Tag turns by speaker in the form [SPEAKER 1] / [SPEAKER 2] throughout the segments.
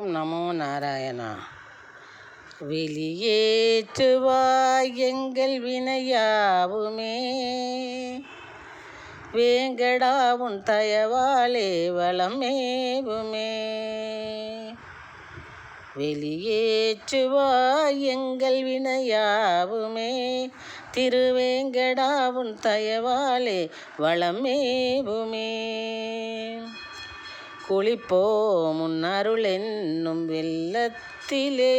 [SPEAKER 1] நமோ நாராயணா. வெளியேற்றுவாய் எங்கள் வினையாவுமே, வேங்கடா உன் தயவாலே வளமேவுமே. வெளியேற்றுவாய் எங்கள் வினையாவுமே, திருவேங்கடா உன் தயவாலே வளமேவுமே. குளிப்போம் உன் அருள் என்னும் வெள்ளத்திலே,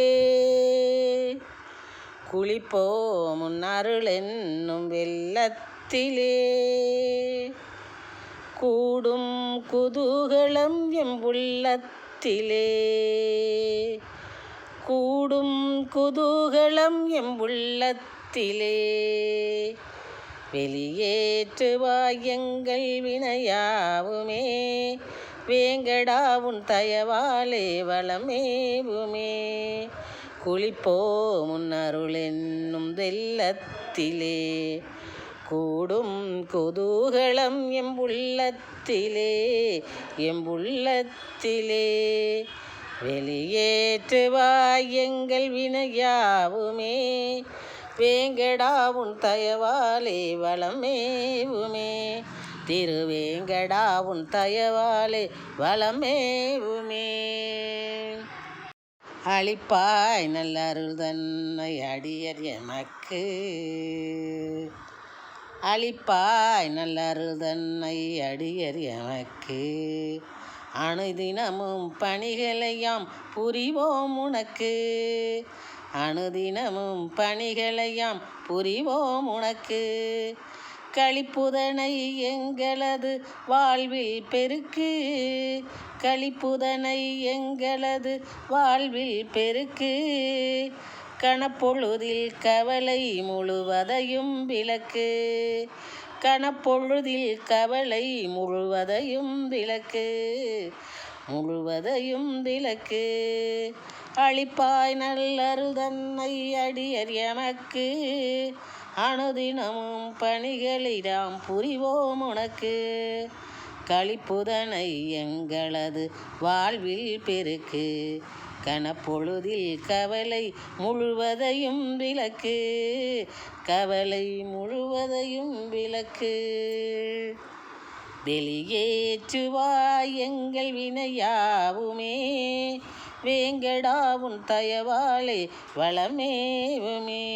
[SPEAKER 1] குளிப்போம் உன் அருள் என்னும் வெள்ளத்திலே. கூடும் குதூகலம் எம் உள்ளத்திலே, கூடும் குதூகலம் எம் உள்ளத்திலே. வெளியேற்றுவாய் எங்கள் வினையாவுமே, வேங்கடா உன் தயவாலே வளமேவுமே. குளிப்போம் உன் அருள் என்னும் வெள்ளத்திலே, கூடும் குதூகலம் எம் உள்ளத்திலே, எம் உள்ளத்திலே. வெளியேற்றுவாய் எங்கள் வினையாவுமே, வேங்கடா உன் தயவாலே வளமேவுமே. திருவேங்கடா உன் தயவாலே வளமேவுமே. அளிப்பாய் நல்ல அருள் தன்னை அடியர் எமக்கு, அளிப்பாய் நல்ல அருள் தன்னை அடியர் எமக்கு. அனுதினமும் பணிகளையாம் புரிவோம் உனக்கு, அனுதினமும் பணிகளையாம் புரிவோம் உனக்கு. களிப்புதனை எங்களது வாழ்வில் பெருக்கு, களிப்புதனை எங்களது வாழ்வில் பெருக்கு. கணப்பொழுதில் கவலை முழுவதையும் விலக்கு, கணப்பொழுதில் கவலை முழுவதையும் விலக்கு, முழுவதையும் விலக்கு. அளிப்பாய் நல்லருள் தன்னை அடியர் எமக்கு, அனுதினமும் பணிகளிடாம் புரிவோம் உனக்கு. களிப்புதனை எங்களது வாழ்வில் பெருக்கு, கணப்பொழுதில் கவலை முழுவதையும் விலக்கு, கவலை முழுவதையும் விலக்கு. வெளியேற்றுவாய் எங்கள் வினையாவுமே, வேங்கடா உன் தயவாலே வளமேவுமே.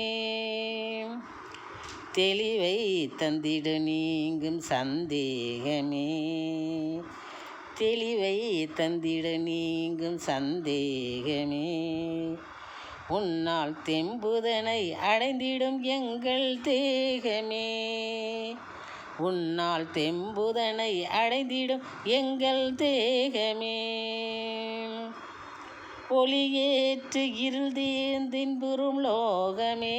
[SPEAKER 1] தெளிவை தந்திடு நீங்கும் சந்தேகமே, தெளிவை தந்திடு நீங்கும் சந்தேகமே. உன்னால் தெம்புதனை அடைந்திடும் எங்கள் தேகமே, உன்னால் தெம்புதனை அடைந்திடும் எங்கள் தேகமே. ஒளியேற்று இருள் தீர்ந்தின்புறும் லோகமே,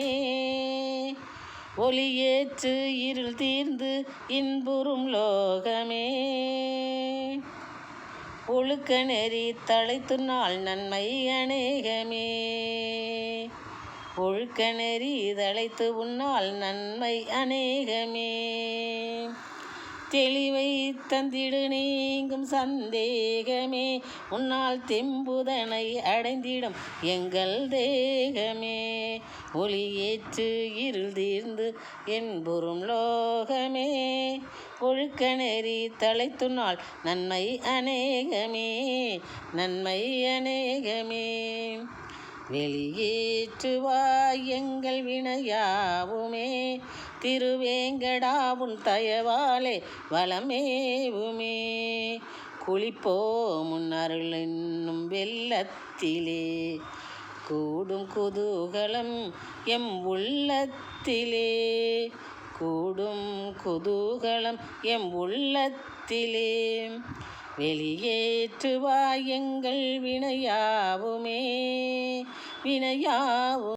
[SPEAKER 1] ஒளியேற்று இருள் தீர்ந்து இன்புறும் லோகமே. ஒழுக்க நெறி தழைத்து நாள் நன்மை அநேகமே, ஒழுக்க நெறி தழைத்து உன்னால் நன்மை அநேகமே. தெளிவை தந்திடு நீங்கும் சந்தேகமே, உன்னால் தெம்புதனை அடைந்திடும் எங்கள் தேகமே. ஒளியேற்று இருள் தீர்ந்து என்புறும் லோகமே, ஒழுக்க நெறி தழைத்து நாள் நன்மை அநேகமே, நன்மை அநேகமே. வெளியேற்றுவாய் எங்கள் வினையாவுமே, திருவேங்கடா உன் தயவாலே வளமேவுமே. குளிப்போம் உன் அருள் என்னும் வெள்ளத்திலே, கூடும் குதூகலம் எம் உள்ளத்திலே, கூடும் குதூகலம் எம் உள்ளத்திலே. வெளியேற்றுவாய் எங்கள் வினையாவுமே, வினையாவும்